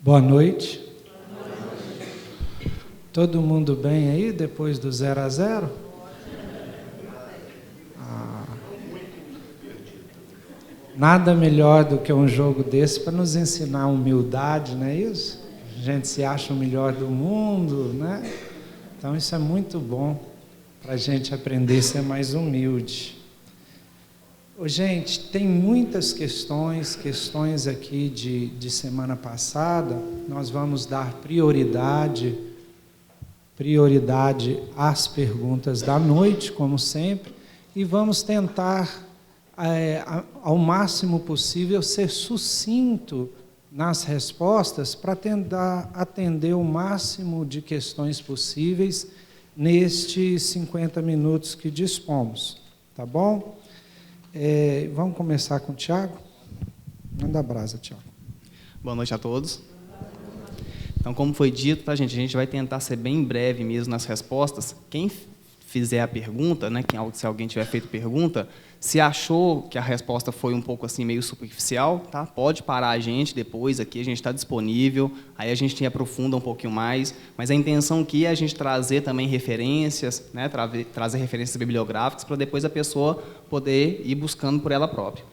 Boa noite. Todo mundo bem aí depois do 0-0? Nada melhor do que um jogo desse para nos ensinar humildade, não é isso? A gente se acha o melhor do mundo, né? Então isso é muito bom para a gente aprender a ser mais humilde. Gente, tem muitas questões aqui de semana passada. Nós vamos dar prioridade às perguntas da noite, como sempre, e vamos tentar, ao máximo possível, ser sucinto nas respostas para tentar atender o máximo de questões possíveis nestes 50 minutos que dispomos, tá bom? Vamos começar com o Tiago? Manda brasa, Tiago. Boa noite a todos. Então, como foi dito, tá, gente? A gente vai tentar ser bem breve mesmo nas respostas. Quem fizer a pergunta, né, se alguém tiver feito pergunta, se achou que a resposta foi um pouco assim meio superficial, tá? Pode parar a gente depois aqui, a gente está disponível, aí a gente aprofunda um pouquinho mais, mas a intenção aqui é a gente trazer também referências, né, trazer referências bibliográficas para depois a pessoa poder ir buscando por ela própria.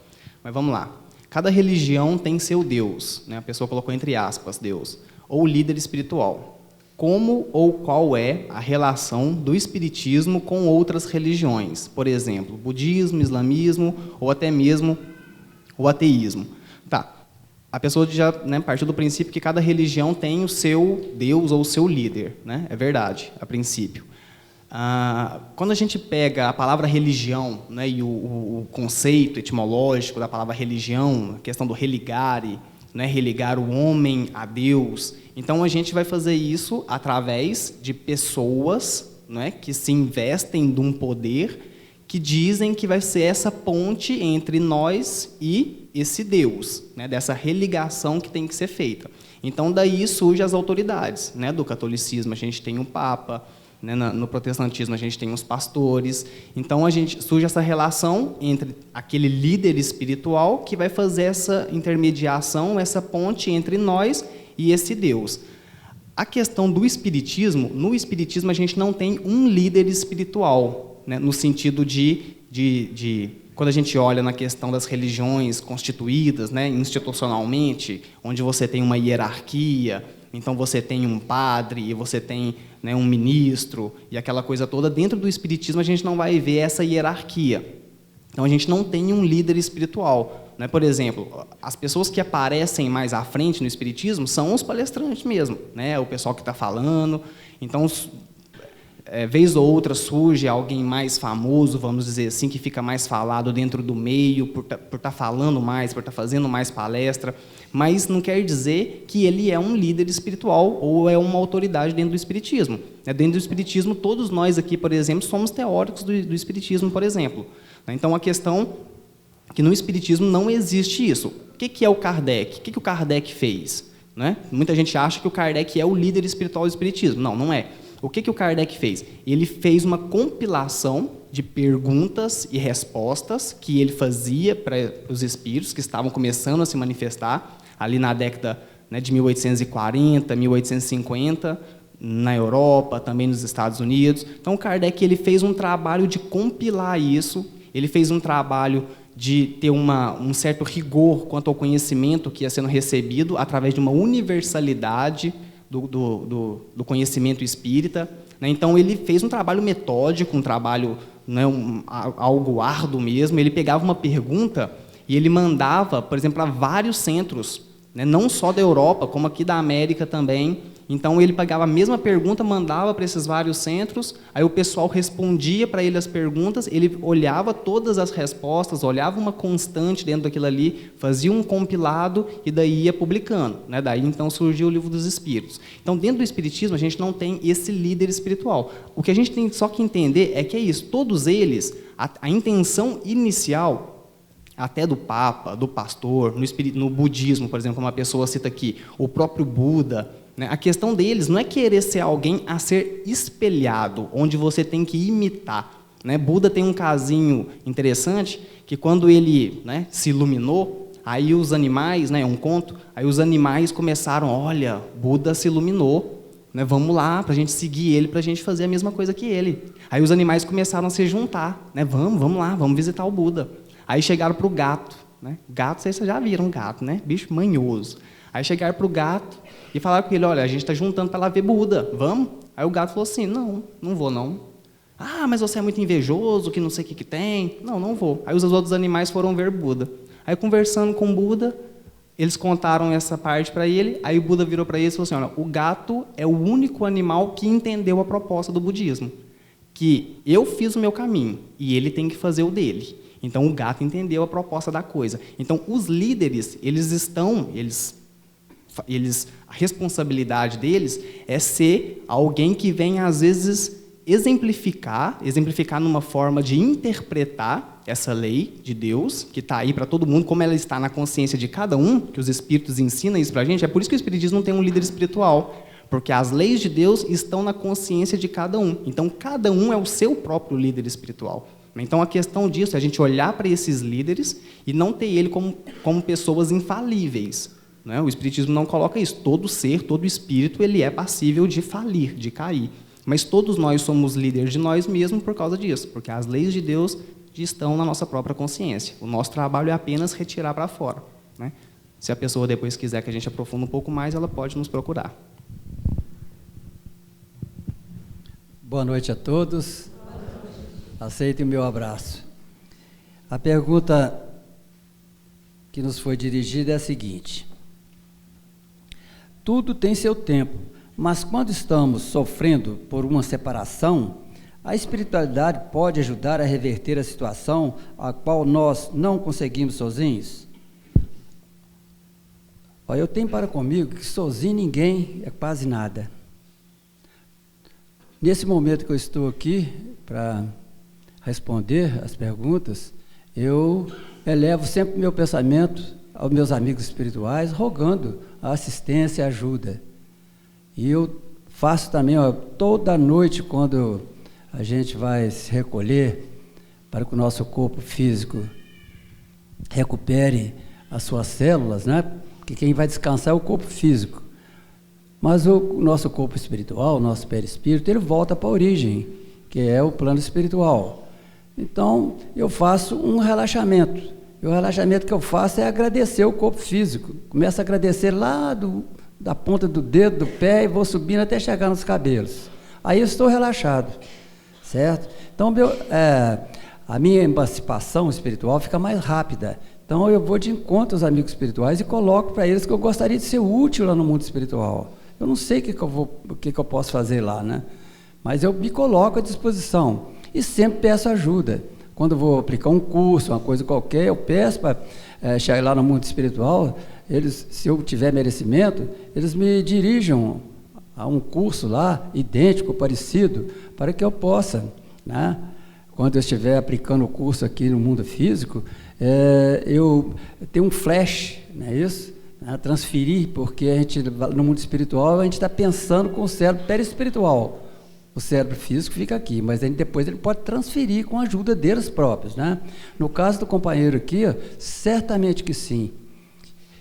Mas vamos lá. Cada religião tem seu Deus, né? A pessoa colocou entre aspas, Deus, ou líder espiritual. Como ou qual é a relação do espiritismo com outras religiões? Por exemplo, budismo, islamismo ou até mesmo o ateísmo. Tá. A pessoa já, né, partiu do princípio que cada religião tem o seu Deus ou o seu líder, né? É verdade, a princípio. Quando a gente pega a palavra religião, né, e o conceito etimológico da palavra religião, a questão do religare, né, religar o homem a Deus. Então, a gente vai fazer isso através de pessoas, né, que se investem de um poder que dizem que vai ser essa ponte entre nós e esse Deus, né, dessa religação que tem que ser feita. Então, daí surgem as autoridades, né, do catolicismo. A gente tem o Papa, né, no protestantismo a gente tem os pastores. Então, surge essa relação entre aquele líder espiritual que vai fazer essa intermediação, essa ponte entre nós e esse Deus. A questão do espiritismo, no espiritismo a gente não tem um líder espiritual, né, no sentido de quando a gente olha na questão das religiões constituídas, né, institucionalmente, onde você tem uma hierarquia. Então, você tem um padre, e você tem, né, um ministro, e aquela coisa toda. Dentro do espiritismo, a gente não vai ver essa hierarquia. Então, a gente não tem um líder espiritual, né? Por exemplo, as pessoas que aparecem mais à frente no espiritismo são os palestrantes mesmo, né? O pessoal que está falando. Então, vez ou outra surge alguém mais famoso, vamos dizer assim, que fica mais falado dentro do meio, por estar falando mais, por estar fazendo mais palestra, mas não quer dizer que ele é um líder espiritual ou é uma autoridade dentro do espiritismo. Dentro do espiritismo, todos nós aqui, por exemplo, somos teóricos do espiritismo, por exemplo. Então, a questão é que no espiritismo não existe isso. O que é o Kardec? O que o Kardec fez? Né? Muita gente acha que o Kardec é o líder espiritual do espiritismo. Não, não é. O que o Kardec fez? Ele fez uma compilação de perguntas e respostas que ele fazia para os espíritos que estavam começando a se manifestar ali na década, né, de 1840, 1850, na Europa, também nos Estados Unidos. Então, o Kardec ele fez um trabalho de compilar isso, ele fez um trabalho de ter um certo rigor quanto ao conhecimento que ia sendo recebido através de uma universalidade do conhecimento espírita, né? Então, ele fez um trabalho metódico, um trabalho, né, algo árduo mesmo. Ele pegava uma pergunta e ele mandava, por exemplo, para vários centros, né, não só da Europa, como aqui da América também. Então, ele pegava a mesma pergunta, mandava para esses vários centros, aí o pessoal respondia para ele as perguntas, ele olhava todas as respostas, olhava uma constante dentro daquilo ali, fazia um compilado e daí ia publicando, né? Daí, então, surgiu o Livro dos Espíritos. Então, dentro do Espiritismo, a gente não tem esse líder espiritual. O que a gente tem só que entender é que é isso, todos eles, a intenção inicial, até do Papa, do pastor, no budismo, por exemplo, como uma pessoa cita aqui, o próprio Buda, né? A questão deles não é querer ser alguém a ser espelhado, onde você tem que imitar, né? Buda tem um casinho interessante, que quando ele, né, se iluminou, Aí os animais, né, um conto, aí os animais começaram, olha, Buda se iluminou, né, vamos lá, para a gente seguir ele, para a gente fazer a mesma coisa que ele. Aí os animais começaram a se juntar, né, vamos lá, vamos visitar o Buda. Aí chegaram para o gato, né, gato, vocês já viram gato, né, bicho manhoso. Aí chegaram para o gato e falaram com ele, olha, a gente está juntando para lá ver Buda, vamos? Aí o gato falou assim, não vou não. Ah, mas você é muito invejoso, que não sei o que tem. Não vou. Aí os outros animais foram ver Buda. Aí, conversando com Buda, eles contaram essa parte para ele. Aí o Buda virou para eles e falou assim, olha, o gato é o único animal que entendeu a proposta do budismo. Que eu fiz o meu caminho e ele tem que fazer o dele. Então, o gato entendeu a proposta da coisa. Então, os líderes, a responsabilidade deles é ser alguém que vem, às vezes, exemplificar numa forma de interpretar essa lei de Deus, que está aí para todo mundo, como ela está na consciência de cada um, que os espíritos ensinam isso para a gente. É por isso que o espiritismo não tem um líder espiritual, porque as leis de Deus estão na consciência de cada um. Então, cada um é o seu próprio líder espiritual. Então, a questão disso é a gente olhar para esses líderes e não ter ele como pessoas infalíveis. Né? O espiritismo não coloca isso. Todo ser, todo espírito, ele é passível de falir, de cair. Mas todos nós somos líderes de nós mesmos por causa disso, porque as leis de Deus estão na nossa própria consciência. O nosso trabalho é apenas retirar para fora. Né? Se a pessoa depois quiser que a gente aprofunde um pouco mais, ela pode nos procurar. Boa noite a todos. Aceitem o meu abraço. A pergunta que nos foi dirigida é a seguinte: tudo tem seu tempo, mas quando estamos sofrendo por uma separação, a espiritualidade pode ajudar a reverter a situação a qual nós não conseguimos sozinhos? Olha, eu tenho para comigo que sozinho ninguém é quase nada. Nesse momento que eu estou aqui para responder as perguntas, eu elevo sempre meu pensamento aos meus amigos espirituais, rogando a assistência e ajuda. E eu faço também, toda noite, quando a gente vai se recolher, para que o nosso corpo físico recupere as suas células, né? Porque quem vai descansar é o corpo físico. Mas o nosso corpo espiritual, o nosso perispírito, ele volta para a origem, que é o plano espiritual. Então, eu faço um relaxamento. E o relaxamento que eu faço é agradecer o corpo físico. Começo a agradecer lá da ponta do dedo, do pé, e vou subindo até chegar nos cabelos. Aí eu estou relaxado, certo? Então, a minha emancipação espiritual fica mais rápida. Então, eu vou de encontro aos amigos espirituais e coloco para eles que eu gostaria de ser útil lá no mundo espiritual. Eu não sei o que eu posso fazer lá, né? Mas eu me coloco à disposição e sempre peço ajuda. Quando eu vou aplicar um curso, uma coisa qualquer, eu peço para chegar lá no mundo espiritual, eles, se eu tiver merecimento, eles me dirijam a um curso lá, idêntico, parecido, para que eu possa, né? Quando eu estiver aplicando o curso aqui no mundo físico, eu tenho um flash, não é isso? Transferir, porque a gente, no mundo espiritual, a gente está pensando com o cérebro perispiritual. O cérebro físico fica aqui, mas depois ele pode transferir com a ajuda deles próprios, né? No caso do companheiro aqui, certamente que sim.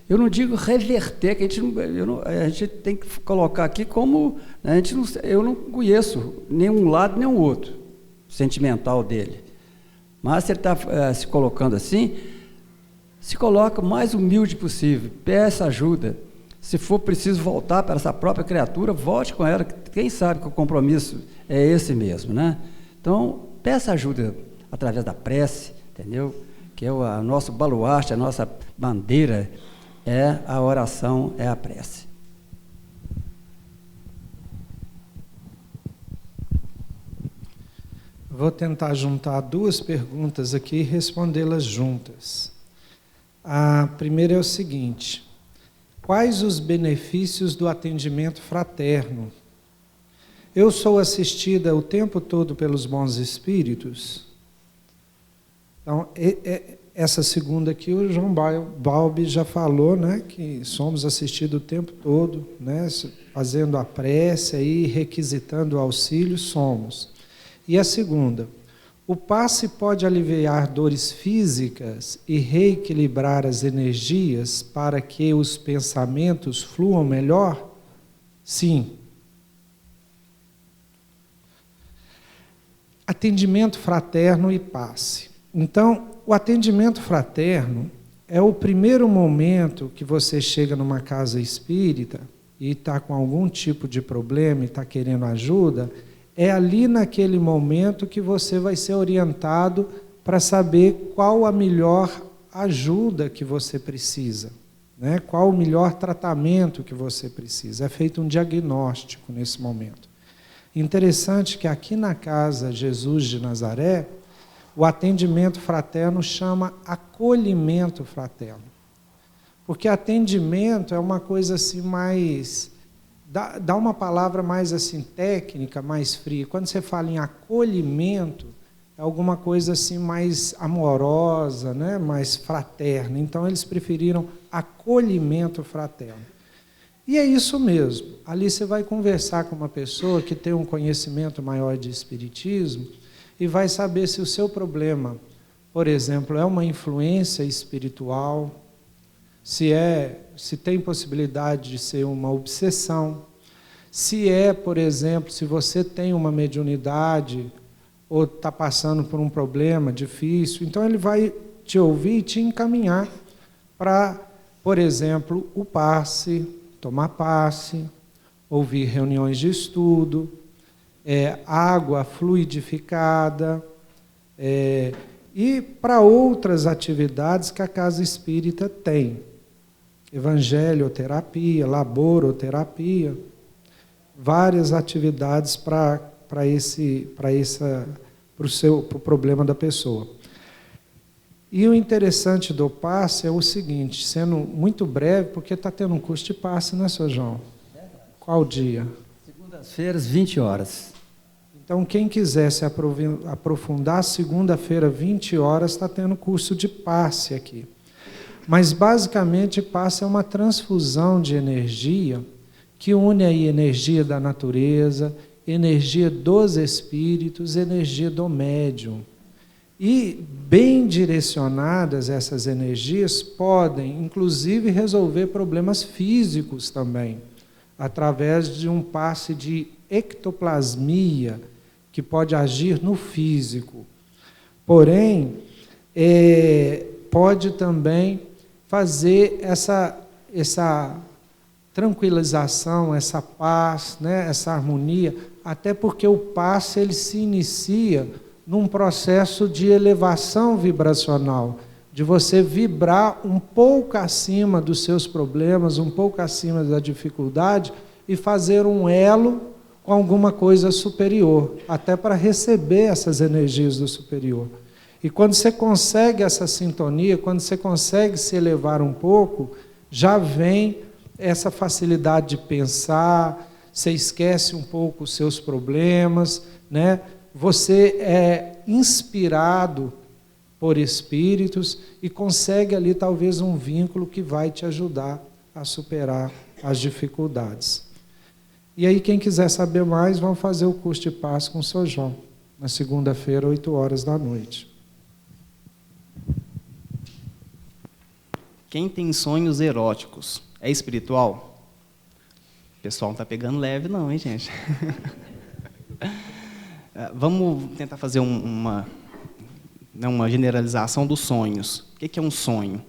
Eu não digo reverter, que a gente tem que colocar aqui como, né, eu não conheço nenhum lado nem o outro sentimental dele. Mas se ele está se colocando assim, se coloca o mais humilde possível, peça ajuda. Se for preciso voltar para essa própria criatura, volte com ela. Quem sabe que o compromisso é esse mesmo, né? Então, peça ajuda através da prece, entendeu? Que é o nosso baluarte, a nossa bandeira é a oração, é a prece. Vou tentar juntar duas perguntas aqui e respondê-las juntas. A primeira é o seguinte: quais os benefícios do atendimento fraterno? Eu sou assistida o tempo todo pelos bons espíritos? Então, essa segunda aqui, o João Balbi já falou, né, que somos assistidos o tempo todo, né, fazendo a prece e requisitando o auxílio, somos. E a segunda, O passe pode aliviar dores físicas e reequilibrar as energias para que os pensamentos fluam melhor? Sim. Atendimento fraterno e passe. Então, o atendimento fraterno é o primeiro momento que você chega numa casa espírita e está com algum tipo de problema e está querendo ajuda. É ali naquele momento que você vai ser orientado para saber qual a melhor ajuda que você precisa, né? Qual o melhor tratamento que você precisa. É feito um diagnóstico nesse momento. Interessante que aqui na Casa Jesus de Nazaré, o atendimento fraterno chama acolhimento fraterno. Porque atendimento é uma coisa assim mais... Dá uma palavra mais assim técnica, mais fria. Quando você fala em acolhimento, é alguma coisa assim mais amorosa, né? Mais fraterna. Então, eles preferiram acolhimento fraterno. E é isso mesmo. Ali você vai conversar com uma pessoa que tem um conhecimento maior de espiritismo e vai saber se o seu problema, por exemplo, é uma influência espiritual, se tem possibilidade de ser uma obsessão, se é, por exemplo, se você tem uma mediunidade ou está passando por um problema difícil, então ele vai te ouvir e te encaminhar para, por exemplo, o passe, tomar passe, ouvir reuniões de estudo, água fluidificada, e para outras atividades que a Casa Espírita tem. Evangelioterapia, laboroterapia, várias atividades para o problema da pessoa. E o interessante do passe é o seguinte, sendo muito breve, porque está tendo um curso de passe, né, Sr. João? Qual dia? Segundas-feiras, 20 horas. Então, quem quiser se aprofundar, segunda-feira, 20 horas, está tendo curso de passe aqui. Mas, basicamente, passe é uma transfusão de energia que une aí energia da natureza, energia dos espíritos, energia do médium. E, bem direcionadas, essas energias podem, inclusive, resolver problemas físicos também, através de um passe de ectoplasmia, que pode agir no físico. Porém, pode também fazer essa tranquilização, essa paz, né, essa harmonia, até porque o passe ele se inicia num processo de elevação vibracional, de você vibrar um pouco acima dos seus problemas, um pouco acima da dificuldade e fazer um elo com alguma coisa superior, até para receber essas energias do superior. E quando você consegue essa sintonia, quando você consegue se elevar um pouco, já vem essa facilidade de pensar, você esquece um pouco os seus problemas, né? Você é inspirado por espíritos e consegue ali talvez um vínculo que vai te ajudar a superar as dificuldades. E aí, quem quiser saber mais, vamos fazer o curso de passe com o Sr. João, na segunda-feira, 8 horas da noite. Quem tem sonhos eróticos é espiritual? O pessoal não está pegando leve não, hein, gente? Vamos tentar fazer uma generalização dos sonhos. O que é um sonho?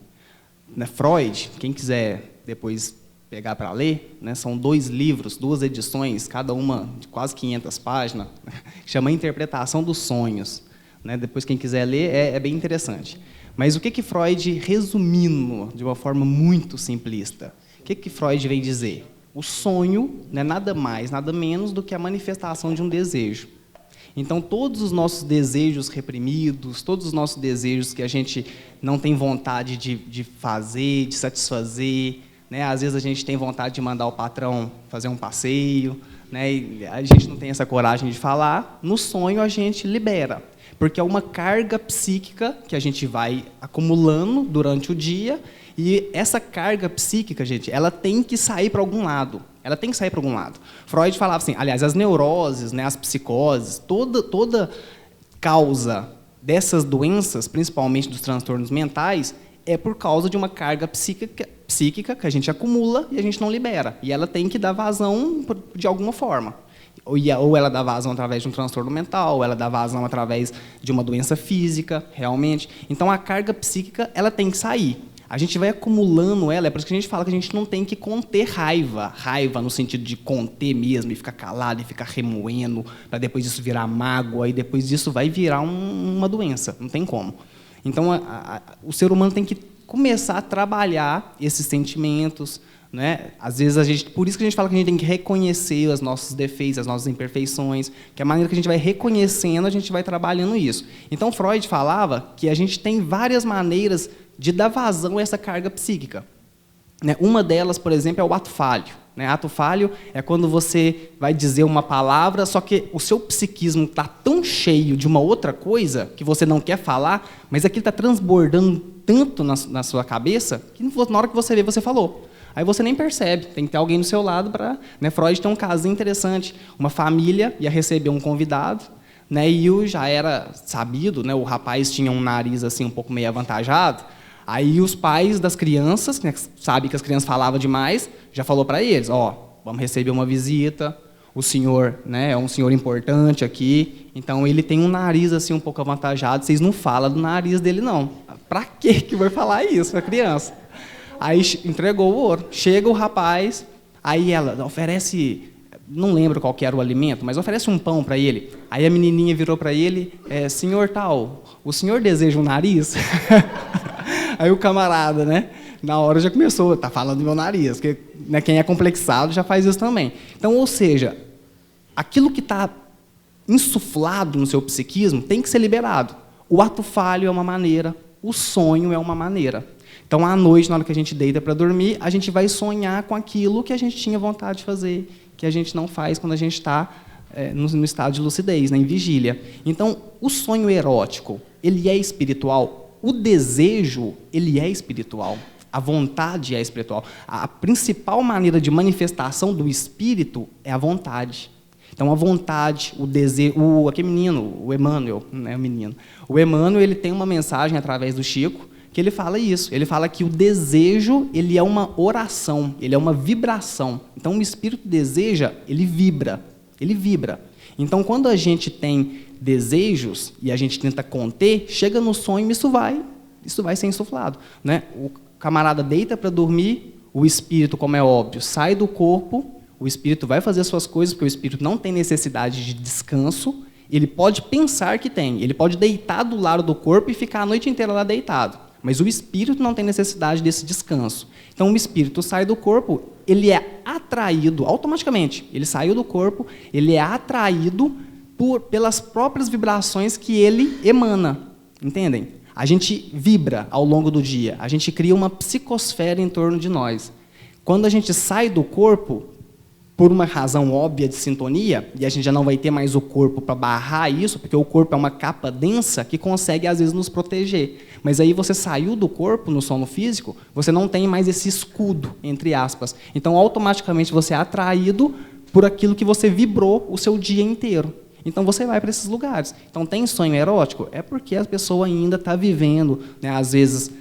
Freud, quem quiser depois pegar para ler, né, são 2 livros, 2 edições, cada uma de quase 500 páginas, chama Interpretação dos Sonhos. Né, depois, quem quiser ler, é bem interessante. Mas o que Freud, resumindo de uma forma muito simplista, o que Freud vem dizer? O sonho não é nada mais, nada menos do que a manifestação de um desejo. Então, todos os nossos desejos reprimidos, todos os nossos desejos que a gente não tem vontade de fazer, de satisfazer, né? Às vezes a gente tem vontade de mandar o patrão fazer um passeio, né? E a gente não tem essa coragem de falar, no sonho a gente libera, porque é uma carga psíquica que a gente vai acumulando durante o dia, e essa carga psíquica, gente, ela tem que sair para algum lado. Ela tem que sair para algum lado. Freud falava assim, aliás, as neuroses, né, as psicoses, causa dessas doenças, principalmente dos transtornos mentais, é por causa de uma carga psíquica que a gente acumula e a gente não libera. E ela tem que dar vazão de alguma forma. Ou ela dá vazão através de um transtorno mental, ou ela dá vazão através de uma doença física, realmente. Então, a carga psíquica ela tem que sair. A gente vai acumulando ela, é por isso que a gente fala que a gente não tem que conter raiva. Raiva no sentido de conter mesmo, e ficar calado, e ficar remoendo, para depois disso virar mágoa, e depois disso vai virar uma doença. Não tem como. Então, o ser humano tem que começar a trabalhar esses sentimentos, né? Às vezes, por isso que a gente fala que a gente tem que reconhecer os nossos defeitos, as nossas imperfeições, que a maneira que a gente vai reconhecendo, a gente vai trabalhando isso. Então, Freud falava que a gente tem várias maneiras de dar vazão a essa carga psíquica. Né? Uma delas, por exemplo, é o ato falho. Né? Ato falho é quando você vai dizer uma palavra, só que o seu psiquismo está tão cheio de uma outra coisa que você não quer falar, mas aquilo está transbordando tanto na sua cabeça que na hora que você vê, você falou. Aí você nem percebe, tem que ter alguém do seu lado para... Né? Freud tem um caso interessante. Uma família ia receber um convidado, né? E já era sabido, né? O rapaz tinha um nariz assim, um pouco meio avantajado. Aí os pais das crianças, né, sabem que as crianças falavam demais, já falou para eles, vamos receber uma visita, o senhor, né, é um senhor importante aqui, então ele tem um nariz assim um pouco avantajado, vocês não falam do nariz dele não. Para que vai falar isso para a criança? Aí entregou o ouro, chega o rapaz, aí ela oferece, não lembro qual que era o alimento, mas oferece um pão para ele. Aí a menininha virou para ele, senhor tal, o senhor deseja um nariz? Aí o camarada, né, na hora já começou, tá falando do meu nariz, porque né, quem é complexado já faz isso também. Então, ou seja, aquilo que está insuflado no seu psiquismo tem que ser liberado. O ato falho é uma maneira, o sonho é uma maneira. Então, à noite, na hora que a gente deita para dormir, a gente vai sonhar com aquilo que a gente tinha vontade de fazer, que a gente não faz quando a gente está no estado de lucidez, né, em vigília. Então, o sonho erótico, ele é espiritual. O desejo, ele é espiritual. A vontade é espiritual. A principal maneira de manifestação do espírito é a vontade. Então, a vontade, o desejo... Aquele menino, o Emmanuel, não é o menino. O Emmanuel, ele tem uma mensagem através do Chico, que ele fala isso. Ele fala que o desejo, ele é uma oração, ele é uma vibração. Então, o espírito deseja, ele vibra. Ele vibra. Então, quando a gente tem desejos e a gente tenta conter, chega no sonho e isso vai ser insuflado. Né? O camarada deita para dormir, o espírito, como é óbvio, sai do corpo, o espírito vai fazer as suas coisas, porque o espírito não tem necessidade de descanso, ele pode pensar que tem, ele pode deitar do lado do corpo e ficar a noite inteira lá deitado, mas o espírito não tem necessidade desse descanso. Então, o espírito sai do corpo, ele é atraído automaticamente, ele saiu do corpo, ele é atraído pelas próprias vibrações que ele emana, entendem? A gente vibra ao longo do dia, a gente cria uma psicosfera em torno de nós. Quando a gente sai do corpo, por uma razão óbvia de sintonia, e a gente já não vai ter mais o corpo para barrar isso, porque o corpo é uma capa densa que consegue, às vezes, nos proteger. Mas aí você saiu do corpo, no sono físico, você não tem mais esse escudo, entre aspas. Então, automaticamente, você é atraído por aquilo que você vibrou o seu dia inteiro. Então, você vai para esses lugares. Então, tem sonho erótico? É porque a pessoa ainda está vivendo, né? Às vezes,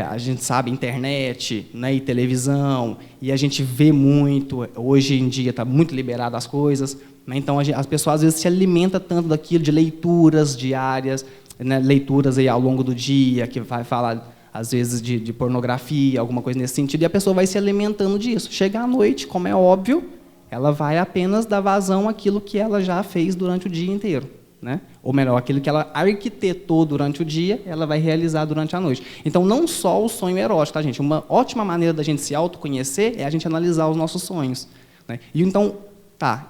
a gente sabe, internet, né, e televisão, e a gente vê muito, hoje em dia está muito liberado as coisas, né? Então, as pessoas, às vezes, se alimentam tanto daquilo, de leituras diárias, né, leituras aí ao longo do dia, que vai falar, às vezes, de pornografia, alguma coisa nesse sentido, e a pessoa vai se alimentando disso. Chega à noite, como é óbvio, ela vai apenas dar vazão àquilo que ela já fez durante o dia inteiro. Né? Ou melhor, aquilo que ela arquitetou durante o dia, ela vai realizar durante a noite. Então, não só o sonho erótico, tá, gente? Uma ótima maneira da gente se autoconhecer é a gente analisar os nossos sonhos. Né? E então,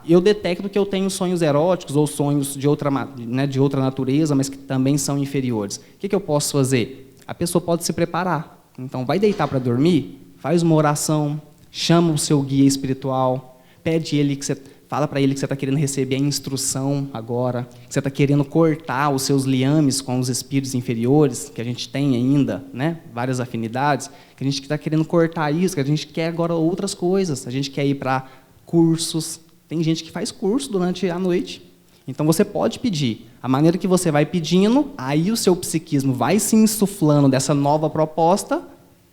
eu detecto que eu tenho sonhos eróticos ou sonhos de outra natureza, mas que também são inferiores. O que eu posso fazer? A pessoa pode se preparar. Então, vai deitar para dormir, faz uma oração, chama o seu guia espiritual, pede ele que você... Fala para ele que você está querendo receber a instrução agora, que você está querendo cortar os seus liames com os espíritos inferiores, que a gente tem ainda, né? Várias afinidades, que a gente está querendo cortar isso, que a gente quer agora outras coisas, a gente quer ir para cursos, tem gente que faz curso durante a noite. Então, você pode pedir. A maneira que você vai pedindo, aí o seu psiquismo vai se insuflando dessa nova proposta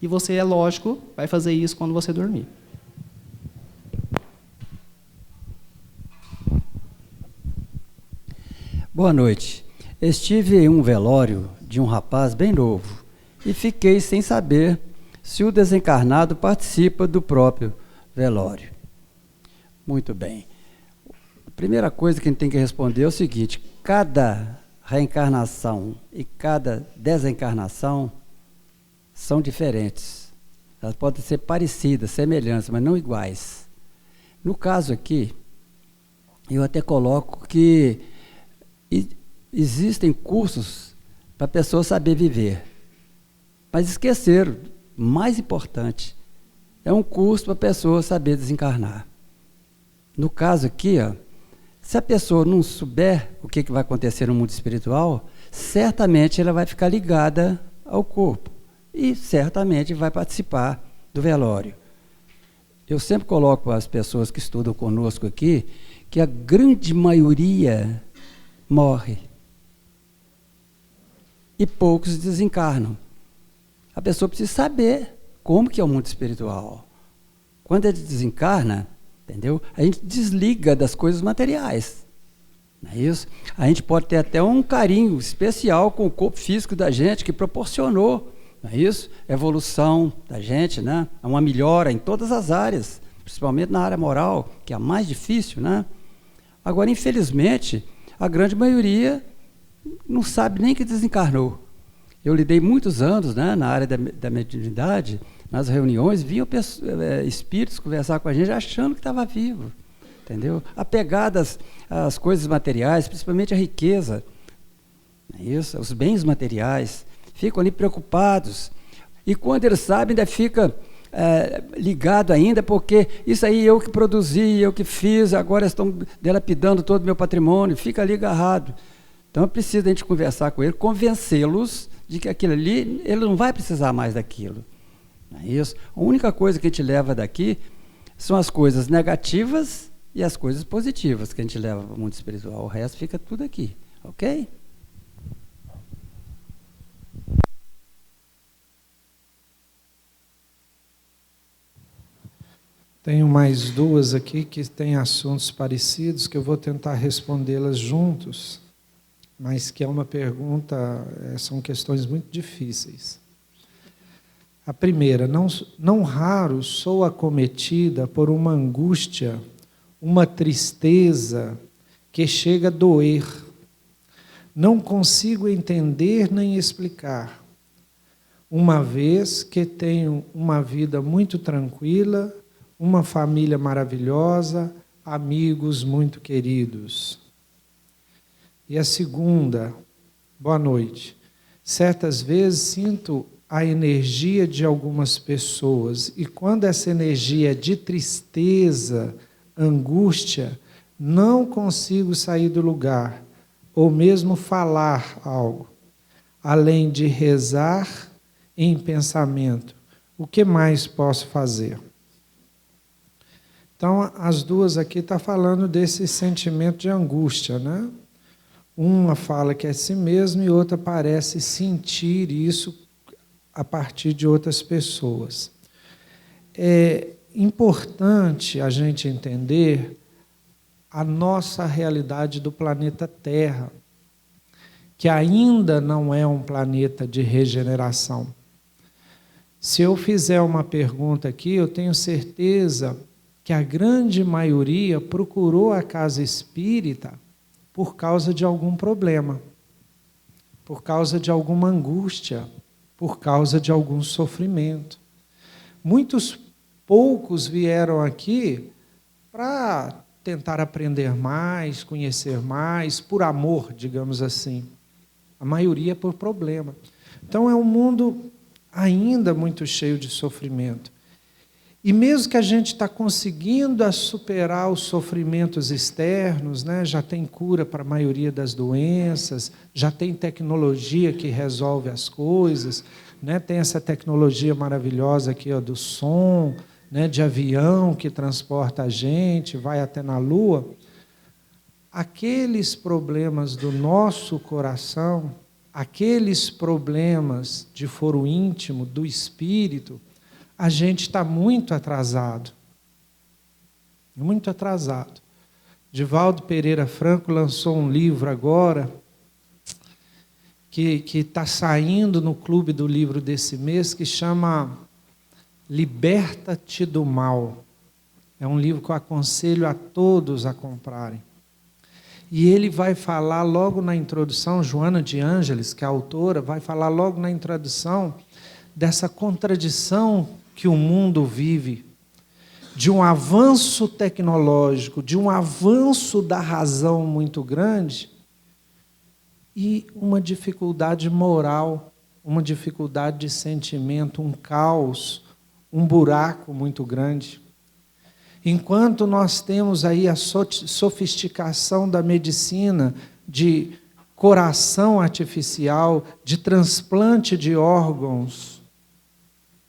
e você, é lógico, vai fazer isso quando você dormir. Boa noite. Estive em um velório de um rapaz bem novo e fiquei sem saber se o desencarnado participa do próprio velório. Muito bem. A primeira coisa que a gente tem que responder é o seguinte: cada reencarnação e cada desencarnação são diferentes. Elas podem ser parecidas, semelhantes, mas não iguais. No caso aqui, eu até coloco que existem cursos para a pessoa saber viver. Mas esqueceram, mais importante, é um curso para a pessoa saber desencarnar. No caso aqui, ó, se a pessoa não souber o que vai acontecer no mundo espiritual, certamente ela vai ficar ligada ao corpo e certamente vai participar do velório. Eu sempre coloco para as pessoas que estudam conosco aqui que a grande maioria morre e poucos desencarnam. A pessoa precisa saber como que é o mundo espiritual. Quando ele desencarna, entendeu? A gente desliga das coisas materiais. Não é isso? A gente pode ter até um carinho especial com o corpo físico da gente que proporcionou, não é isso? Evolução da gente, né? Uma melhora em todas as áreas, principalmente na área moral, que é a mais difícil, né? Agora, infelizmente, a grande maioria não sabe nem que desencarnou. Eu lidei muitos anos, né, na área da mediunidade, nas reuniões, vinham espíritos conversar com a gente achando que estava vivo, entendeu? Apegadas às coisas materiais, principalmente a riqueza, não é isso? Os bens materiais, ficam ali preocupados. E quando eles sabem, ainda fica ligado ainda, porque isso aí eu que produzi, eu que fiz, agora estão dilapidando todo o meu patrimônio, fica ali agarrado. Então, precisa a gente conversar com ele, convencê-los de que aquilo ali, ele não vai precisar mais daquilo. Não é isso? A única coisa que a gente leva daqui são as coisas negativas e as coisas positivas que a gente leva para o mundo espiritual. O resto fica tudo aqui, ok? Tenho mais duas aqui que têm assuntos parecidos, que eu vou tentar respondê-las juntos, mas que é uma pergunta, são questões muito difíceis. A primeira: não raro sou acometida por uma angústia, uma tristeza que chega a doer. Não consigo entender nem explicar, uma vez que tenho uma vida muito tranquila, uma família maravilhosa, amigos muito queridos. E a segunda: boa noite. Certas vezes sinto a energia de algumas pessoas, e quando essa energia é de tristeza, angústia, não consigo sair do lugar, ou mesmo falar algo, além de rezar em pensamento. O que mais posso fazer? Então, as duas aqui estão falando desse sentimento de angústia, né? Uma fala que é si mesma e outra parece sentir isso a partir de outras pessoas. É importante a gente entender a nossa realidade do planeta Terra, que ainda não é um planeta de regeneração. Se eu fizer uma pergunta aqui, eu tenho certeza que a grande maioria procurou a casa espírita por causa de algum problema, por causa de alguma angústia, por causa de algum sofrimento. Poucos vieram aqui para tentar aprender mais, conhecer mais, por amor, digamos assim. A maioria por problema. Então é um mundo ainda muito cheio de sofrimento. E mesmo que a gente está conseguindo superar os sofrimentos externos, né? Já tem cura para a maioria das doenças, já tem tecnologia que resolve as coisas, né? Tem essa tecnologia maravilhosa aqui, ó, do som, né? De avião que transporta a gente, vai até na Lua. aqueles problemas do nosso coração, aqueles problemas de foro íntimo, do espírito, a gente está muito atrasado. Muito atrasado. Divaldo Pereira Franco lançou um livro agora, que está saindo no clube do livro desse mês, que chama Liberta-te do Mal. É um livro que eu aconselho a todos a comprarem. E ele vai falar logo na introdução, Joana de Ângeles, que é a autora, vai falar logo na introdução dessa contradição que o mundo vive, de um avanço tecnológico, de um avanço da razão muito grande e uma dificuldade moral, uma dificuldade de sentimento, um caos, um buraco muito grande. Enquanto nós temos aí a sofisticação da medicina, de coração artificial, de transplante de órgãos,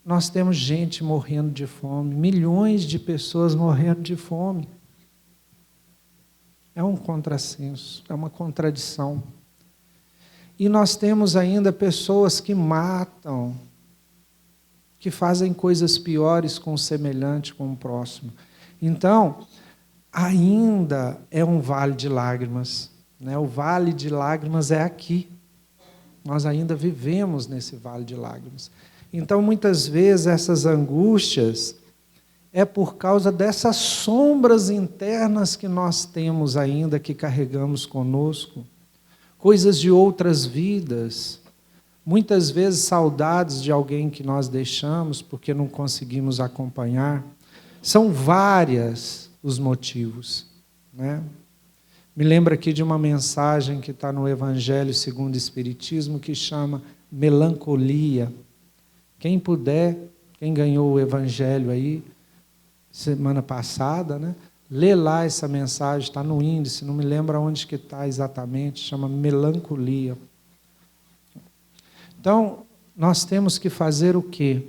nós temos gente morrendo de fome, milhões de pessoas morrendo de fome. É um contrassenso, é uma contradição. E nós temos ainda pessoas que matam, que fazem coisas piores com o semelhante, com o próximo. Então, ainda é um vale de lágrimas, né? O vale de lágrimas é aqui. Nós ainda vivemos nesse vale de lágrimas. Então, muitas vezes, essas angústias é por causa dessas sombras internas que nós temos ainda, que carregamos conosco, coisas de outras vidas, muitas vezes saudades de alguém que nós deixamos porque não conseguimos acompanhar. São vários os motivos, né? Me lembro aqui de uma mensagem que está no Evangelho segundo o Espiritismo, que chama melancolia. Quem puder, quem ganhou o Evangelho aí, semana passada, né? Lê lá essa mensagem, está no índice, não me lembro onde que está exatamente, chama melancolia. Então, nós temos que fazer o quê?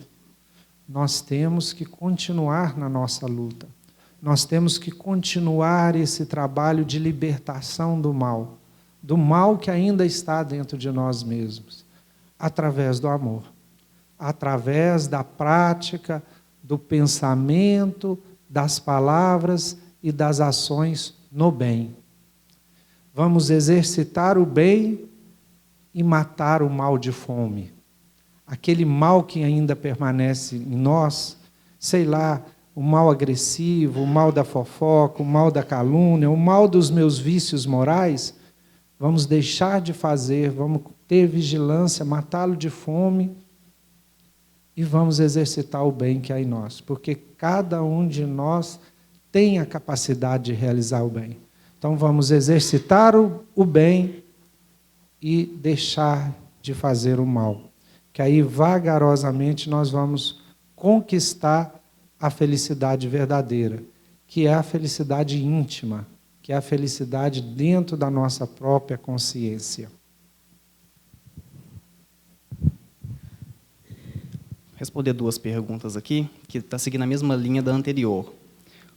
Nós temos que continuar na nossa luta. Nós temos que continuar esse trabalho de libertação do mal que ainda está dentro de nós mesmos, através do amor, através da prática, do pensamento, das palavras e das ações no bem. Vamos exercitar o bem e matar o mal de fome. Aquele mal que ainda permanece em nós, sei lá, o mal agressivo, o mal da fofoca, o mal da calúnia, o mal dos meus vícios morais, vamos deixar de fazer, vamos ter vigilância, matá-lo de fome e vamos exercitar o bem que há em nós, porque cada um de nós tem a capacidade de realizar o bem. Então vamos exercitar o bem e deixar de fazer o mal. Que aí vagarosamente nós vamos conquistar a felicidade verdadeira, que é a felicidade íntima, que é a felicidade dentro da nossa própria consciência. Responder duas perguntas aqui, que está seguindo a mesma linha da anterior.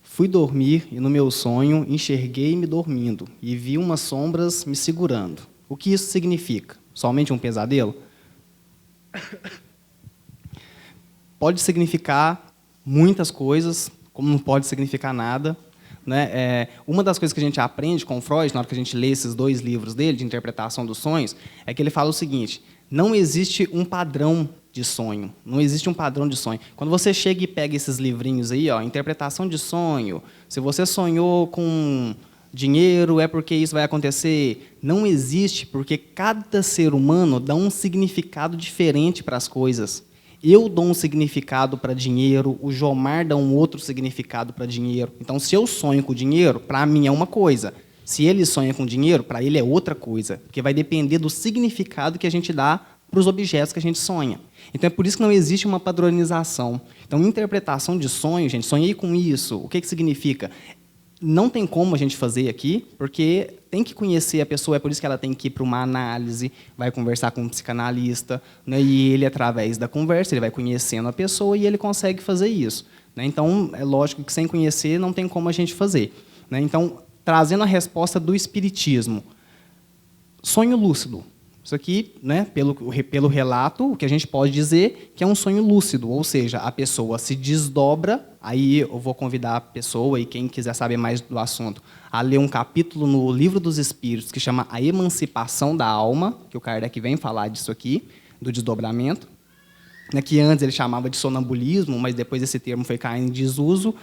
Fui dormir e no meu sonho enxerguei-me dormindo e vi umas sombras me segurando. O que isso significa? Somente um pesadelo? Pode significar muitas coisas, como não pode significar nada, né? Uma das coisas que a gente aprende com Freud, na hora que a gente lê esses 2 livros dele, de interpretação dos sonhos, é que ele fala o seguinte: não existe um padrão de sonho, não existe um padrão de sonho. Quando você chega e pega esses livrinhos aí, ó, interpretação de sonho, se você sonhou com dinheiro, é porque isso vai acontecer. Não existe, porque cada ser humano dá um significado diferente para as coisas. Eu dou um significado para dinheiro, o Jomar dá um outro significado para dinheiro. Então, se eu sonho com dinheiro, para mim é uma coisa. Se ele sonha com dinheiro, para ele é outra coisa. Porque vai depender do significado que a gente dá para os objetos que a gente sonha. Então, é por isso que não existe uma padronização. Então, interpretação de sonho, gente, sonhei com isso, o que significa? Não tem como a gente fazer aqui, porque tem que conhecer a pessoa, é por isso que ela tem que ir para uma análise, vai conversar com um psicanalista, né, e ele, através da conversa, ele vai conhecendo a pessoa e ele consegue fazer isso, né? Então, é lógico que sem conhecer não tem como a gente fazer, né? Então, trazendo a resposta do Espiritismo. Sonho lúcido. Isso aqui, né, pelo relato, o que a gente pode dizer que é um sonho lúcido, ou seja, a pessoa se desdobra. Aí eu vou convidar a pessoa e quem quiser saber mais do assunto a ler um capítulo no Livro dos Espíritos que chama A Emancipação da Alma, que o Kardec vem falar disso aqui, do desdobramento, né, que antes ele chamava de sonambulismo, mas depois esse termo foi caindo em desuso.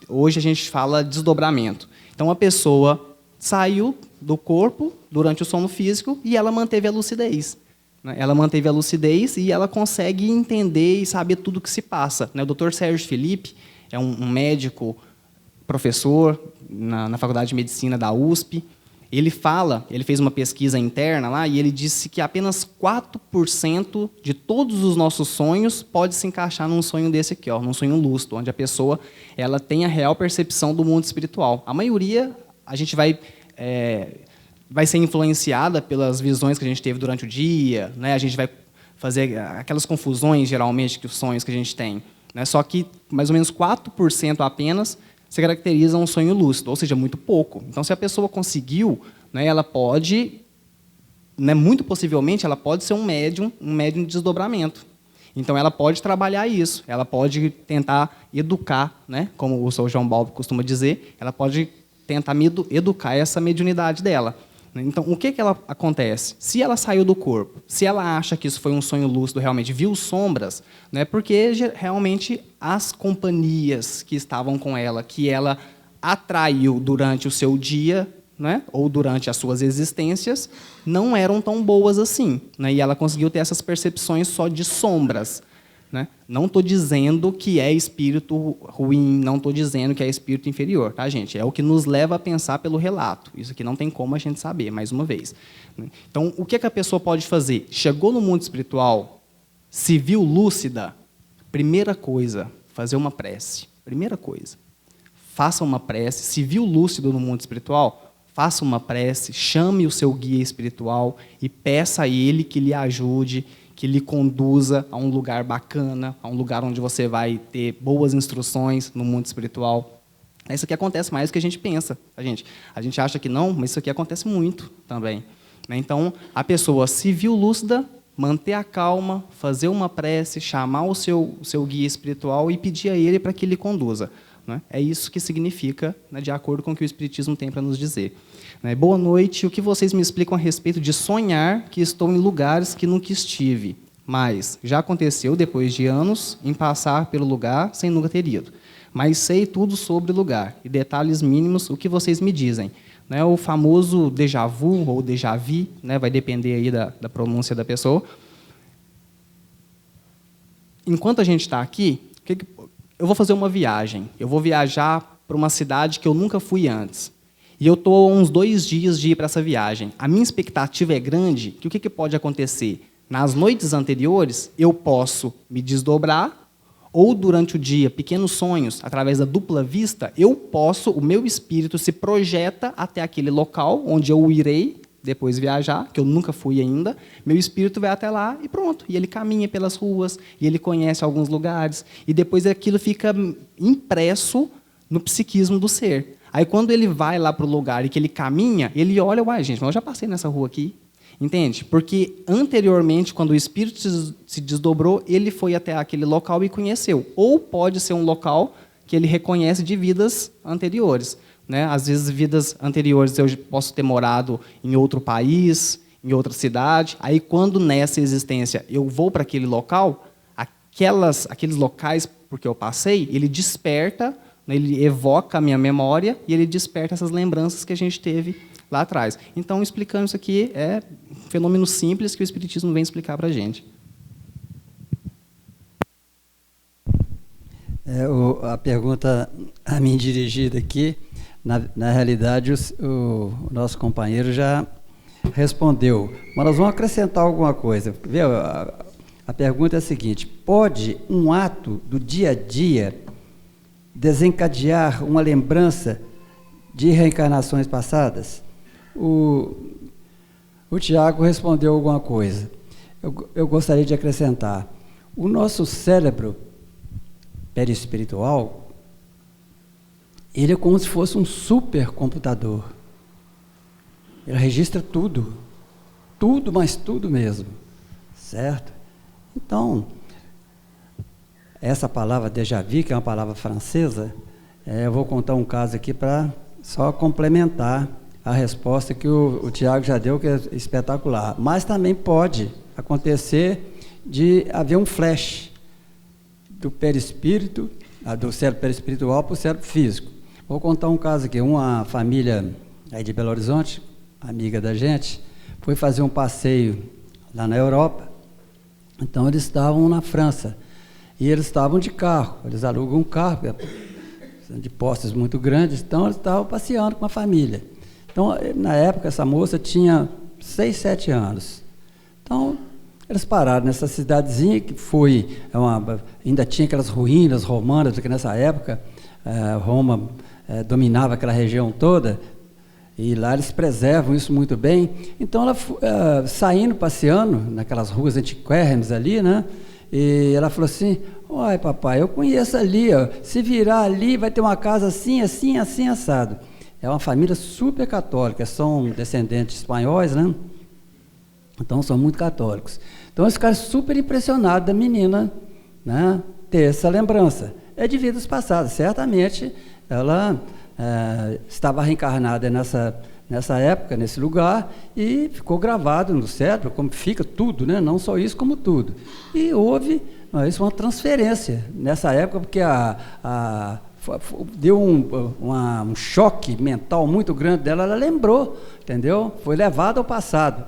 Hoje a gente fala desdobramento. Então a pessoa saiu do corpo durante o sono físico e ela manteve a lucidez. Ela manteve a lucidez e ela consegue entender e saber tudo o que se passa. O Dr. Sérgio Felipe é um médico, professor na Faculdade de Medicina da USP. Ele fez uma pesquisa interna lá e ele disse que apenas 4% de todos os nossos sonhos pode se encaixar num sonho desse aqui, num sonho lúcido, onde a pessoa ela tem a real percepção do mundo espiritual. A maioria a gente vai ser influenciada pelas visões que a gente teve durante o dia, né? A gente vai fazer aquelas confusões, geralmente, que os sonhos que a gente tem. Né? Só que mais ou menos 4% apenas se caracteriza um sonho lúcido, ou seja, muito pouco. Então, se a pessoa conseguiu, né, ela pode, né, muito possivelmente, ela pode ser um médium de desdobramento. Então, ela pode trabalhar isso, ela pode tentar educar, né, como o Sr. João Balbi costuma dizer, ela pode tentar educar essa mediunidade dela. Então, o que ela acontece? Se ela saiu do corpo, se ela acha que isso foi um sonho lúcido, realmente viu sombras, né, porque realmente as companhias que estavam com ela, que ela atraiu durante o seu dia, né, ou durante as suas existências, não eram tão boas assim. Né, e ela conseguiu ter essas percepções só de sombras. Né? Não estou dizendo que é espírito ruim, não estou dizendo que é espírito inferior, tá, gente? É o que nos leva a pensar pelo relato. Isso aqui não tem como a gente saber, mais uma vez. Então, o que a pessoa pode fazer? Chegou no mundo espiritual, se viu lúcida, primeira coisa, fazer uma prece. Primeira coisa, faça uma prece. Se viu lúcido no mundo espiritual, faça uma prece, chame o seu guia espiritual e peça a ele que lhe ajude, que lhe conduza a um lugar bacana, a um lugar onde você vai ter boas instruções no mundo espiritual. Isso aqui acontece mais do que a gente pensa. A gente acha que não, mas isso aqui acontece muito também. Então, a pessoa se viu lúcida, manter a calma, fazer uma prece, chamar o seu guia espiritual e pedir a ele para que lhe conduza. É isso que significa, né, de acordo com o que o Espiritismo tem para nos dizer. Boa noite, o que vocês me explicam a respeito de sonhar que estou em lugares que nunca estive, mas já aconteceu, depois de anos, em passar pelo lugar sem nunca ter ido. Mas sei tudo sobre o lugar, e detalhes mínimos, o que vocês me dizem. O famoso déjà vu ou déjà vu, né, vai depender aí da pronúncia da pessoa. Enquanto a gente está aqui, eu vou fazer uma viagem. Eu vou viajar para uma cidade que eu nunca fui antes. E eu estou uns 2 dias de ir para essa viagem. A minha expectativa é grande, que o que pode acontecer? Nas noites anteriores, eu posso me desdobrar, ou durante o dia, pequenos sonhos, através da dupla vista, o meu espírito se projeta até aquele local onde eu irei depois viajar, que eu nunca fui ainda, meu espírito vai até lá e pronto. E ele caminha pelas ruas, e ele conhece alguns lugares, e depois aquilo fica impresso no psiquismo do ser. Aí, quando ele vai lá para o lugar e que ele caminha, ele olha, gente, mas eu já passei nessa rua aqui. Entende? Porque, anteriormente, quando o espírito se desdobrou, ele foi até aquele local e conheceu. Ou pode ser um local que ele reconhece de vidas anteriores. Né? Às vezes, vidas anteriores, eu posso ter morado em outro país, em outra cidade. Aí, quando nessa existência eu vou para aquele local, aqueles locais porque eu passei, ele desperta, ele evoca a minha memória e ele desperta essas lembranças que a gente teve lá atrás. Então, explicando isso aqui, é um fenômeno simples que o Espiritismo vem explicar para a gente. A pergunta a mim dirigida aqui, na realidade, o nosso companheiro já respondeu, mas nós vamos acrescentar alguma coisa. A pergunta é a seguinte: pode um ato do dia a dia desencadear uma lembrança de reencarnações passadas? O Tiago respondeu alguma coisa. Eu gostaria de acrescentar. O nosso cérebro perispiritual, ele é como se fosse um supercomputador. Ele registra tudo. Tudo, mas tudo mesmo. Certo? Então, essa palavra déjà vu, que é uma palavra francesa, eu vou contar um caso aqui para só complementar a resposta que o Tiago já deu, que é espetacular. Mas também pode acontecer de haver um flash do perispírito, do cérebro perispiritual para o cérebro físico. Vou contar um caso aqui. Uma família aí de Belo Horizonte, amiga da gente, foi fazer um passeio lá na Europa. Então eles estavam na França e eles estavam de carro. Eles alugam um carro de postes muito grandes, então eles estavam passeando com a família. Então, na época, essa moça tinha 6, 7 anos. Então, eles pararam nessa cidadezinha que foi, ainda tinha aquelas ruínas romanas, porque nessa época Roma dominava aquela região toda, e lá eles preservam isso muito bem. Então, ela saindo, passeando naquelas ruas antiquérrimas ali, né? E ela falou assim: "Olha, papai, eu conheço ali, ó, se virar ali vai ter uma casa assim, assim, assim, assado." É uma família super católica, são descendentes espanhóis, né? Então são muito católicos. Então eles ficaram super impressionados da menina, né, ter essa lembrança. É de vidas passadas, certamente ela estava reencarnada nessa época, nesse lugar, e ficou gravado no cérebro, como fica tudo, né? Não só isso, como tudo. E houve uma transferência nessa época, porque deu um choque mental muito grande dela, ela lembrou, entendeu? Foi levada ao passado.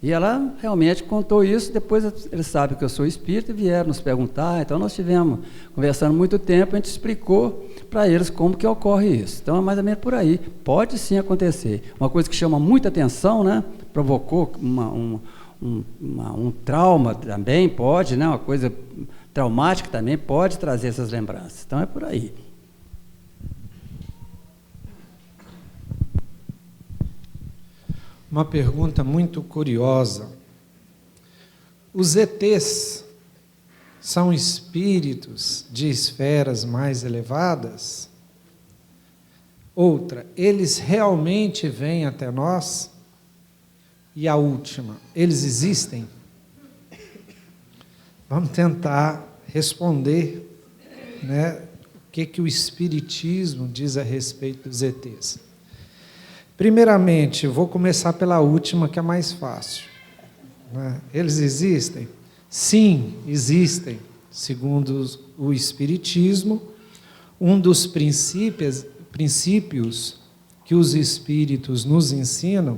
E ela realmente contou isso. Depois eles sabem que eu sou espírita e vieram nos perguntar. Então nós estivemos conversando muito tempo, a gente explicou para eles como que ocorre isso. Então é mais ou menos por aí. Pode sim acontecer. Uma coisa que chama muita atenção, né? Provocou um trauma também, pode, né? Uma coisa traumática também pode trazer essas lembranças. Então é por aí. Uma pergunta muito curiosa. Os ETs são espíritos de esferas mais elevadas? Outra, eles realmente vêm até nós? E a última, eles existem? Vamos tentar responder, né, o que o Espiritismo diz a respeito dos ETs. Primeiramente, vou começar pela última, que é mais fácil, né? Eles existem? Sim, existem. Segundo o Espiritismo, um dos princípios que os espíritos nos ensinam,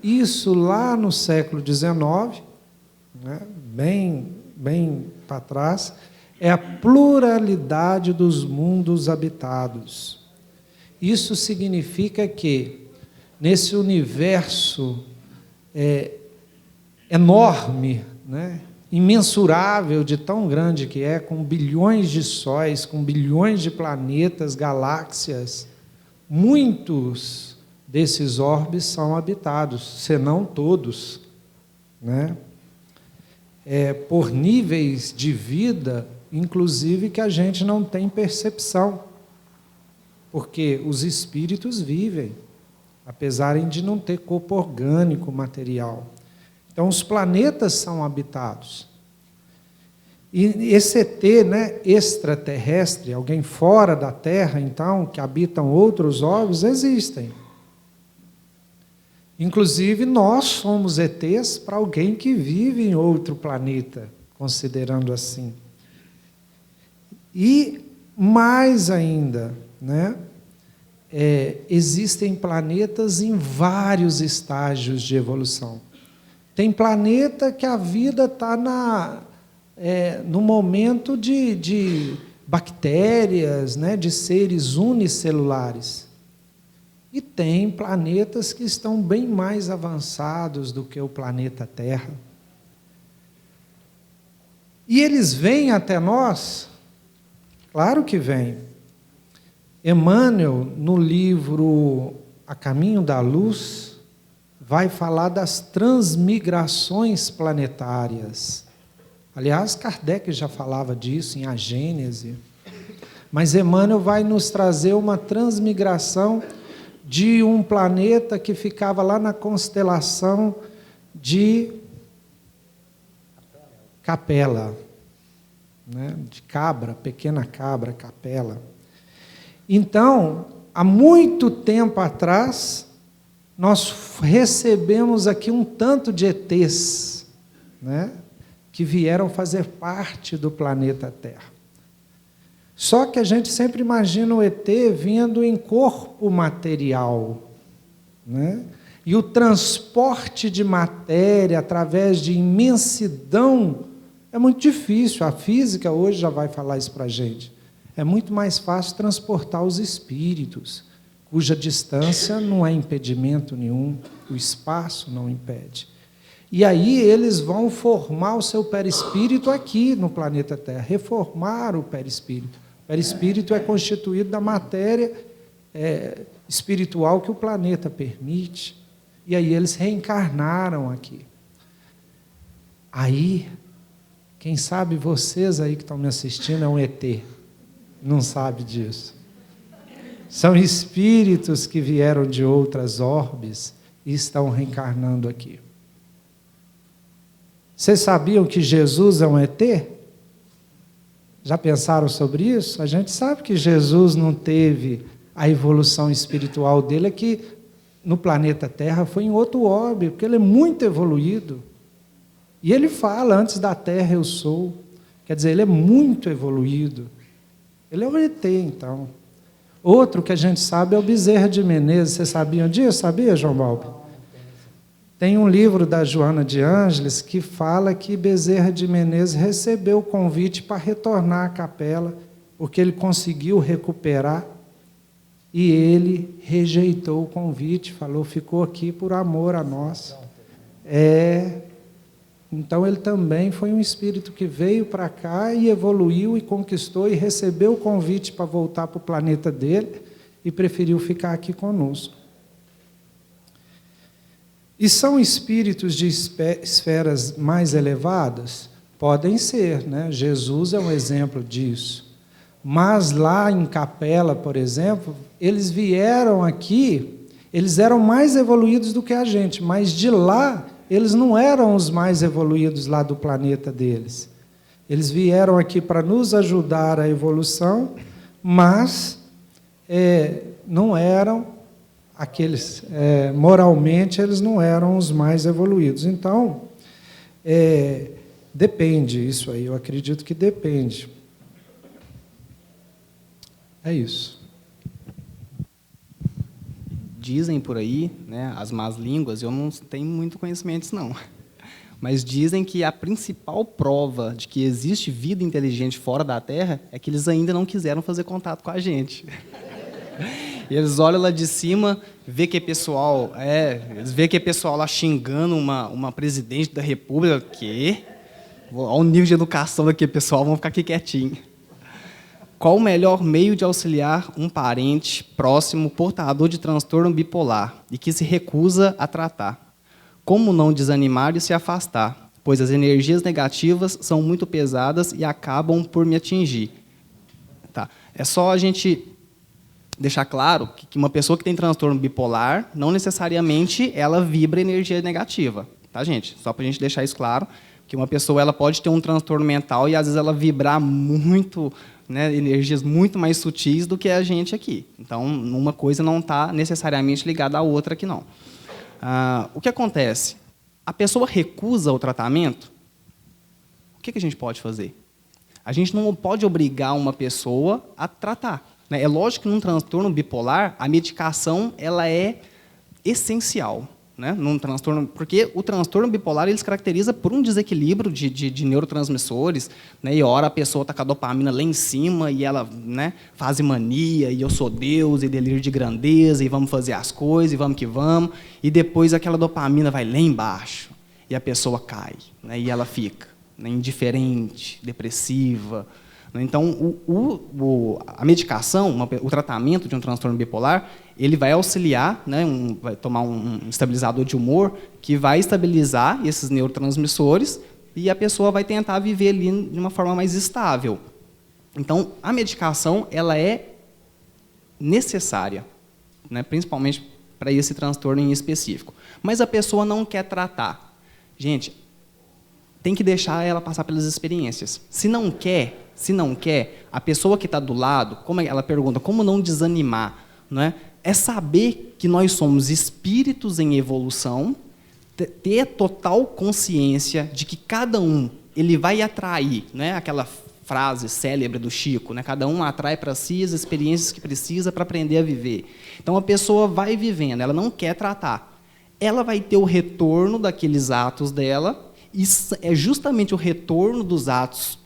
isso lá no século XIX, né, bem para trás, é a pluralidade dos mundos habitados. Isso significa que, nesse universo enorme, né, imensurável, de tão grande que é, com bilhões de sóis, com bilhões de planetas, galáxias, muitos desses orbes são habitados, senão todos, né? Por níveis de vida, inclusive, que a gente não tem percepção, porque os espíritos vivem, apesar de não ter corpo orgânico material. Então, os planetas são habitados. E esse ET, né, extraterrestre, alguém fora da Terra, então, que habitam outros orbes, existem. Inclusive, nós somos ETs para alguém que vive em outro planeta, considerando assim. E mais ainda, né? Existem planetas em vários estágios de evolução. Tem planeta que a vida está no momento de bactérias, né, de seres unicelulares. E tem planetas que estão bem mais avançados do que o planeta Terra. E eles vêm até nós? Claro que vêm. Emmanuel, no livro A Caminho da Luz, vai falar das transmigrações planetárias. Aliás, Kardec já falava disso em A Gênese. Mas Emmanuel vai nos trazer uma transmigração de um planeta que ficava lá na constelação de Capela, né? De Cabra, pequena Cabra, Capela. Então, há muito tempo atrás, nós recebemos aqui um tanto de ETs, né? Que vieram fazer parte do planeta Terra. Só que a gente sempre imagina o ET vindo em corpo material, né? E o transporte de matéria através de imensidão é muito difícil. A física hoje já vai falar isso para a gente. É muito mais fácil transportar os espíritos, cuja distância não é impedimento nenhum, o espaço não impede. E aí eles vão formar o seu perispírito aqui no planeta Terra, reformar o perispírito. O perispírito é constituído da matéria espiritual que o planeta permite. E aí eles reencarnaram aqui. Aí, quem sabe vocês aí que estão me assistindo é um ET. Não sabe disso. São espíritos que vieram de outras orbes e estão reencarnando aqui. Vocês sabiam que Jesus é um ET? Já pensaram sobre isso? A gente sabe que Jesus não teve a evolução espiritual dele aqui no planeta Terra, foi em outro orbe, porque ele é muito evoluído. E ele fala, antes da Terra eu sou. Quer dizer, ele é muito evoluído. Ele é um ET, então. Outro que a gente sabe é o Bezerra de Menezes. Vocês sabiam disso? Sabia, João Balbi? Tem um livro da Joana de Ângeles que fala que Bezerra de Menezes recebeu o convite para retornar à capela, porque ele conseguiu recuperar, e ele rejeitou o convite, falou, ficou aqui por amor a nós. Então ele também foi um espírito que veio para cá e evoluiu e conquistou e recebeu o convite para voltar para o planeta dele e preferiu ficar aqui conosco. E são espíritos de esferas mais elevadas? Podem ser, né? Jesus é um exemplo disso. Mas lá em Capela, por exemplo, eles vieram aqui, eles eram mais evoluídos do que a gente, mas de lá, eles não eram os mais evoluídos lá do planeta deles. Eles vieram aqui para nos ajudar a evolução, mas não eram aqueles, moralmente, eles não eram os mais evoluídos. Então, depende isso aí, eu acredito que depende. É isso. Dizem por aí, né, as más línguas, eu não tenho muito conhecimento disso, não. Mas dizem que a principal prova de que existe vida inteligente fora da Terra é que eles ainda não quiseram fazer contato com a gente. E eles olham lá de cima, vê que é pessoal, eles vê que é pessoal lá xingando uma presidente da República, que olha o nível de educação daquele pessoal, vão ficar aqui quietinho. Qual o melhor meio de auxiliar um parente próximo portador de transtorno bipolar e que se recusa a tratar? Como não desanimar e se afastar, pois as energias negativas são muito pesadas e acabam por me atingir. Tá. É só a gente deixar claro que uma pessoa que tem transtorno bipolar, não necessariamente ela vibra energia negativa. Tá, gente? Só para a gente deixar isso claro, que uma pessoa ela pode ter um transtorno mental e, às vezes, ela vibrar muito, né, energias muito mais sutis do que a gente aqui. Então, uma coisa não está necessariamente ligada à outra aqui, não. O que acontece? A pessoa recusa o tratamento, o que a gente pode fazer? A gente não pode obrigar uma pessoa a tratar. Né? É lógico que num transtorno bipolar, a medicação ela é essencial. Né? Num transtorno, porque o transtorno bipolar ele se caracteriza por um desequilíbrio de neurotransmissores, né? E ora a pessoa está com a dopamina lá em cima e ela, né, faz mania, e eu sou Deus, e delírio de grandeza, e vamos fazer as coisas, e vamos que vamos, e depois aquela dopamina vai lá embaixo, e a pessoa cai, né? E ela fica, né, indiferente, depressiva. Então, a medicação, o tratamento de um transtorno bipolar, ele vai auxiliar, né, vai tomar um estabilizador de humor que vai estabilizar esses neurotransmissores e a pessoa vai tentar viver ali de uma forma mais estável. Então, a medicação ela é necessária, né? Principalmente para esse transtorno em específico. Mas a pessoa não quer tratar. Gente, tem que deixar ela passar pelas experiências. Se não quer, a pessoa que está do lado, como ela pergunta, como não desanimar? Não é? É saber que nós somos espíritos em evolução, ter total consciência de que cada um ele vai atrair, né? Aquela frase célebre do Chico, né? Cada um atrai para si as experiências que precisa para aprender a viver. Então a pessoa vai vivendo, ela não quer tratar. Ela vai ter o retorno daqueles atos dela, e é justamente o retorno dos atos,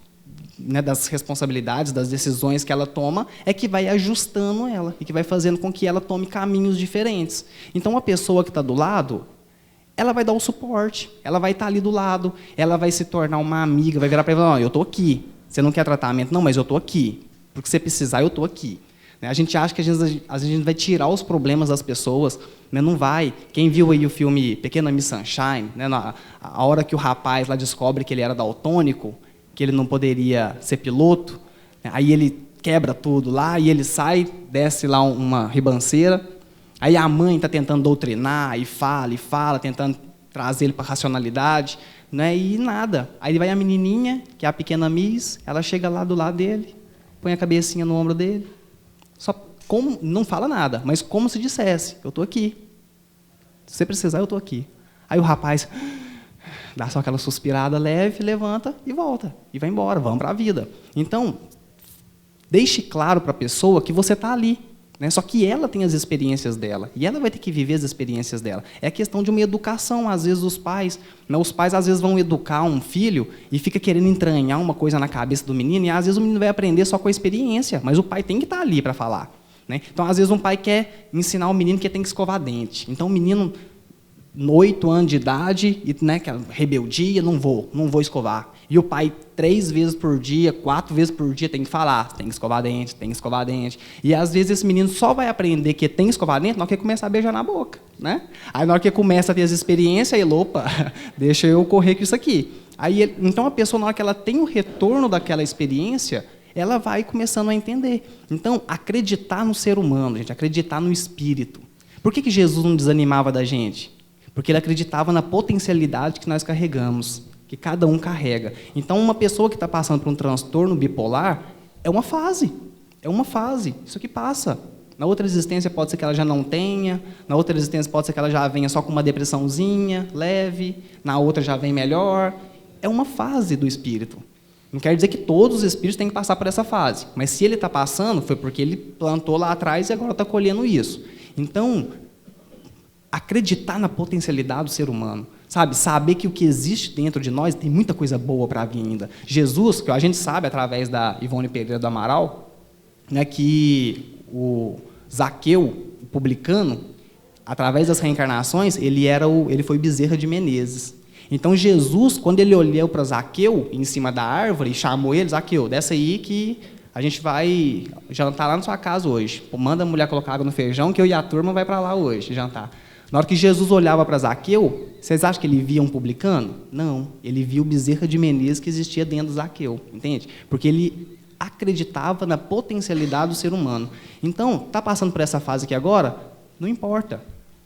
né, das responsabilidades, das decisões que ela toma, é que vai ajustando ela e que vai fazendo com que ela tome caminhos diferentes. Então, a pessoa que está do lado, ela vai dar o suporte, ela vai estar ali do lado, ela vai se tornar uma amiga, vai virar para ela e falar, eu estou aqui, você não quer tratamento? Não, mas eu estou aqui, porque se precisar, eu estou aqui. A gente acha que às vezes a gente vai tirar os problemas das pessoas, mas não vai. Quem viu aí o filme Pequena Miss Sunshine, né, a hora que o rapaz lá descobre que ele era daltônico, que ele não poderia ser piloto, né, aí ele quebra tudo lá, e ele sai, desce lá uma ribanceira, aí a mãe está tentando doutrinar, e fala, tentando trazer ele para a racionalidade, né, e nada. Aí vai a menininha, que é a pequena Miss, ela chega lá do lado dele, põe a cabecinha no ombro dele, só como, não fala nada, mas como se dissesse, eu estou aqui. Se você precisar, eu estou aqui. Aí o rapaz dá só aquela suspirada leve, levanta e volta. E vai embora, vamos para a vida. Então, deixe claro para a pessoa que você está ali. Né? Só que ela tem as experiências dela. E ela vai ter que viver as experiências dela. É questão de uma educação, às vezes, dos pais. Né? Os pais, às vezes, vão educar um filho e fica querendo entranhar uma coisa na cabeça do menino, e, às vezes, o menino vai aprender só com a experiência. Mas o pai tem que estar ali para falar. Né? Então, às vezes, um pai quer ensinar o menino que tem que escovar dente. Então, o menino, 8 anos de idade, e, né, que é rebeldia, não vou escovar. E o pai, 3 vezes por dia, 4 vezes por dia, tem que falar, tem que escovar dente, tem que escovar dente. E, às vezes, esse menino só vai aprender que tem que escovar dente na hora que ele começar a beijar na boca. Né? Aí, na hora que ele começa a ter as experiências, ele, opa, deixa eu correr com isso aqui. Aí, então, a pessoa, na hora que ela tem o retorno daquela experiência, ela vai começando a entender. Então, acreditar no ser humano, gente, acreditar no espírito. Por que Jesus não desanimava da gente? Porque ele acreditava na potencialidade que nós carregamos, que cada um carrega. Então, uma pessoa que está passando por um transtorno bipolar é uma fase. Isso aqui passa. Na outra existência pode ser que ela já não tenha, na outra existência pode ser que ela já venha só com uma depressãozinha, leve, na outra já vem melhor. É uma fase do espírito. Não quer dizer que todos os espíritos têm que passar por essa fase, mas se ele está passando, foi porque ele plantou lá atrás e agora está colhendo isso. Então, acreditar na potencialidade do ser humano, sabe? Saber que o que existe dentro de nós tem muita coisa boa para vir ainda. Jesus, que a gente sabe através da Ivone Pereira do Amaral, né, que o Zaqueu, o publicano, através das reencarnações, ele foi Bezerra de Menezes. Então, Jesus, quando ele olhou para Zaqueu, em cima da árvore, chamou ele, Zaqueu, desce aí que a gente vai jantar lá na sua casa hoje. Manda a mulher colocar água no feijão, que eu e a turma vai para lá hoje jantar. Na hora que Jesus olhava para Zaqueu, vocês acham que ele via um publicano? Não, ele via o Bezerra de Menezes que existia dentro do Zaqueu, entende? Porque ele acreditava na potencialidade do ser humano. Então, está passando por essa fase aqui agora? Não importa.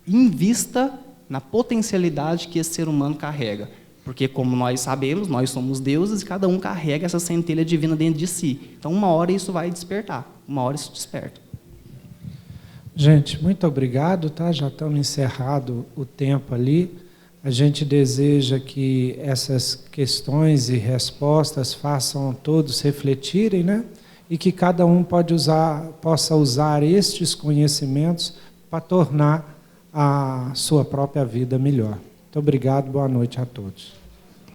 Invista na potencialidade que esse ser humano carrega. Porque, como nós sabemos, nós somos deuses e cada um carrega essa centelha divina dentro de si. Então, uma hora isso vai despertar. Uma hora isso desperta. Gente, muito obrigado, tá? Já estamos encerrado o tempo ali. A gente deseja que essas questões e respostas façam todos refletirem, né? E que cada um possa usar estes conhecimentos para tornar a sua própria vida melhor. Muito obrigado, boa noite a todos.